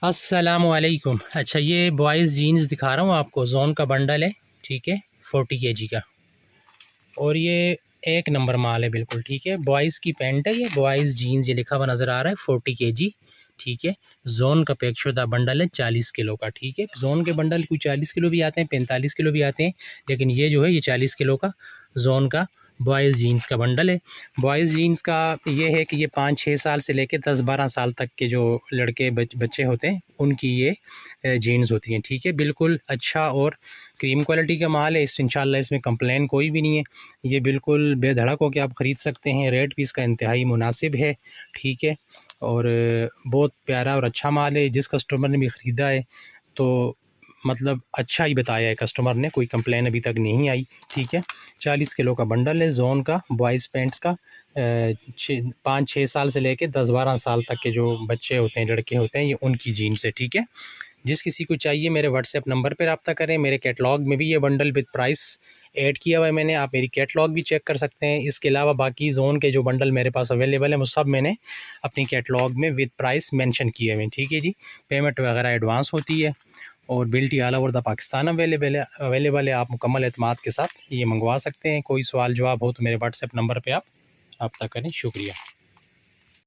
अस्सलामुअलैकुम। अच्छा, ये बॉयज़ जीन्स दिखा रहा हूँ आपको, जोन का बंडल है, ठीक है, 40 केजी का। और ये एक नंबर माल है बिल्कुल, ठीक है। बॉयज़ की पैंट है ये, बॉयज़ जीन्स ये लिखा हुआ नज़र आ रहा है, 40 केजी, ठीक है। जोन का पैकशुदा बंडल है 40 किलो का, ठीक है। जोन के बंडल कोई 40 किलो भी आते हैं, 45 किलो भी आते हैं, लेकिन ये जो है ये 40 किलो का जोन का बॉयज़ जीन्स का बंडल है। बॉयज़ जीन्स का ये है कि ये 5-6 साल से लेके 10-12 साल तक के जो लड़के बच्चे होते हैं उनकी ये जीन्स होती हैं, ठीक है। बिल्कुल अच्छा और क्रीम क्वालिटी का माल है, इंशाल्लाह इसमें कंप्लेन कोई भी नहीं है। ये बिल्कुल बेधड़क होकर आप ख़रीद सकते हैं, रेट भी इसका इंतहाई मुनासिब है, ठीक है। और बहुत प्यारा और अच्छा माल है। जिस कस्टमर ने भी ख़रीदा है तो मतलब अच्छा ही बताया है कस्टमर ने, कोई कंप्लेन अभी तक नहीं आई, ठीक है। 40 किलो का बंडल है जोन का बॉयज़ पैंट्स का। 5-6 साल से लेके 10-12 साल तक के जो बच्चे होते हैं, लड़के होते हैं, ये उनकी जीन्स है, ठीक है। जिस किसी को चाहिए मेरे व्हाट्सएप नंबर पे रब्ता करें। मेरे कैटलॉग में भी ये बंडल विद प्राइस ऐड किया हुआ है मैंने, आप मेरी कैटलॉग भी चेक कर सकते हैं। इसके अलावा बाकी जोन के जो बंडल मेरे पास अवेलेबल है वो सब मैंने अपनी कैटलॉग में विद प्राइस मेंशन किए हुए हैं, ठीक है जी। पेमेंट वगैरह एडवांस होती है और बिल्टी all over the Pakistan available है। आप मुकम्मल एतमाद के साथ ये मंगवा सकते हैं। कोई सवाल जवाब हो तो मेरे व्हाट्सएप नंबर पर आप रब्ता करें। शुक्रिया।